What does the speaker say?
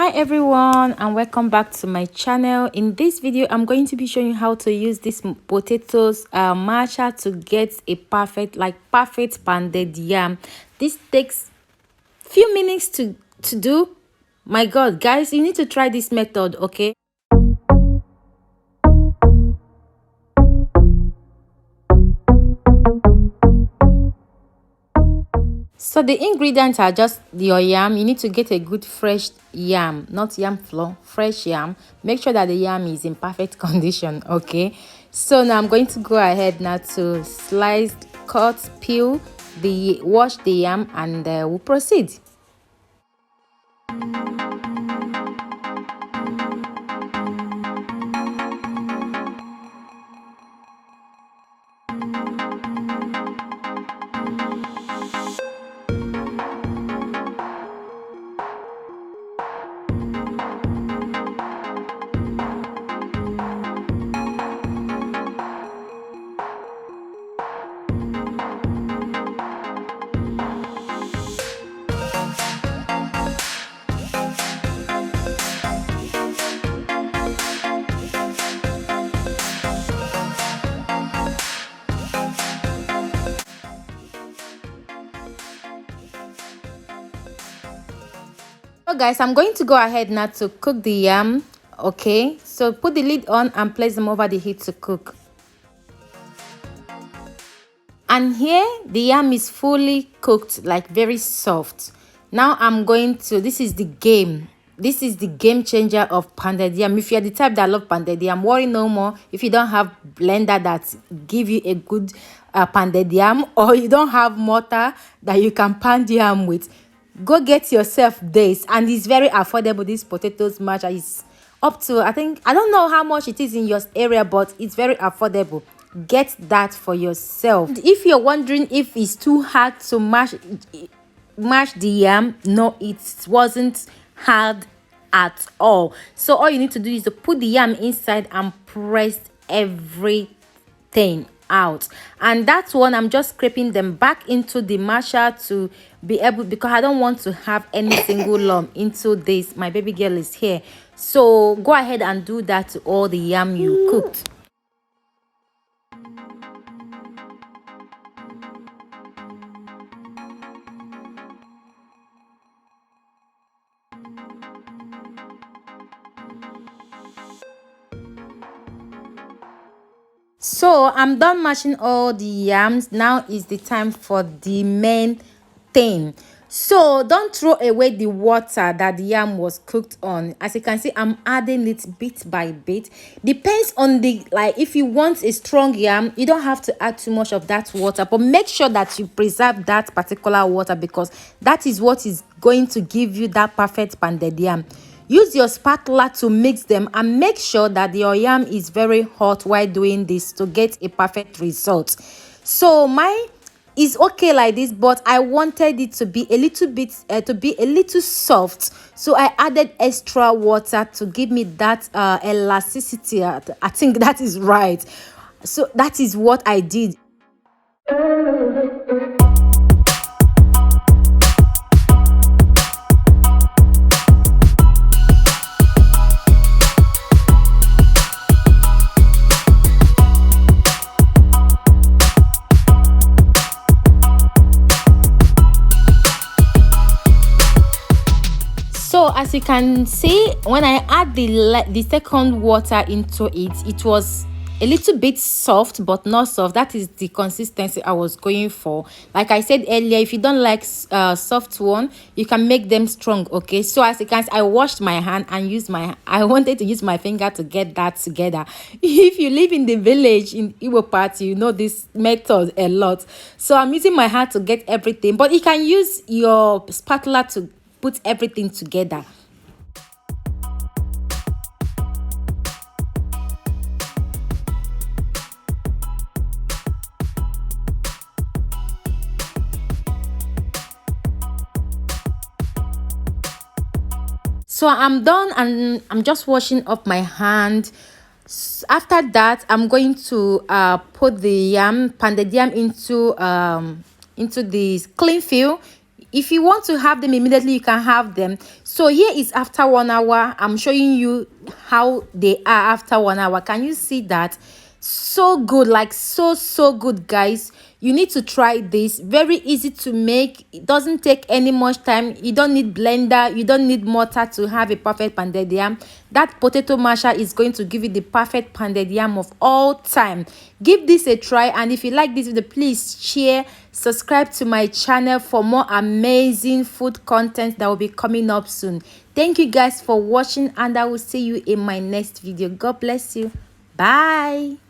Hi everyone, and welcome back to my channel. In this video I'm going to be showing you how to use this potatoes masher to get a perfect pounded yam. This takes few minutes to do. My god guys, you need to try this method, okay? So the ingredients are just your yam. You need to get a good fresh yam, not yam flour, fresh yam. Make sure that the yam is in perfect condition, okay? So now I'm going to go ahead now to slice, cut, peel, wash the yam, and we'll proceed. So guys, I'm going to go ahead now to cook the yam, okay? So put the lid on and place them over the heat to cook. And here the yam is fully cooked, like very soft. Now I'm going to, this is the game changer of pounded yam. If you're the type that love pounded yam, worry no more. If you don't have blender that give you a good pounded yam, or you don't have mortar that you can pound yam with, go get yourself this. And it's very affordable. This potatoes masher is up to, I don't know how much it is in your area, but it's very affordable. Get that for yourself. If you're wondering if it's too hard to mash the yam, no, it wasn't hard at all. So all you need to do is to put the yam inside and press everything out. And that's one, I'm just scraping them back into the masher to be able, because I don't want to have any single lump into this. My baby girl is here, so go ahead and do that to all the yam you cooked. So I'm done mashing all the yams. Now is the time for the main thing. So don't throw away the water that the yam was cooked on. As you can see, I'm adding it bit by bit. Depends on the, like, if you want a strong yam, you don't have to add too much of that water, but make sure that you preserve that particular water, because that is what is going to give you that perfect pounded yam. Use your spatula to mix them and make sure that your yam is very hot while doing this to get a perfect result. So mine is okay like this, but I wanted it to be a little bit soft, so I added extra water to give me that elasticity. I think that is right. So that is what I did. So as you can see, when I add the second water into it, it was a little bit soft, but not soft. That is the consistency I was going for. Like I said earlier, if you don't like soft one, you can make them strong, okay? So as you can see, I washed my hand and I wanted to use my finger to get that together. If you live in the village in Igbo part, you know this method a lot. So I'm using my hand to get everything, but you can use your spatula to put everything together. So I'm done and I'm just washing off my hand. After that, I'm going to put the pounded yam into the cling film. If you want to have them immediately, you can have them. So here is after 1 hour. I'm showing you how they are after 1 hour. Can you see that? So good, like so good, guys. You need to try this. Very easy to make. It doesn't take any much time. You don't need blender, you don't need mortar to have a perfect pounded yam. That potato masher is going to give you the perfect pounded yam of all time. Give this a try, and if you like this video, please share, subscribe to my channel for more amazing food content that will be coming up soon. Thank you guys for watching, and I will see you in my next video. God bless you. Bye.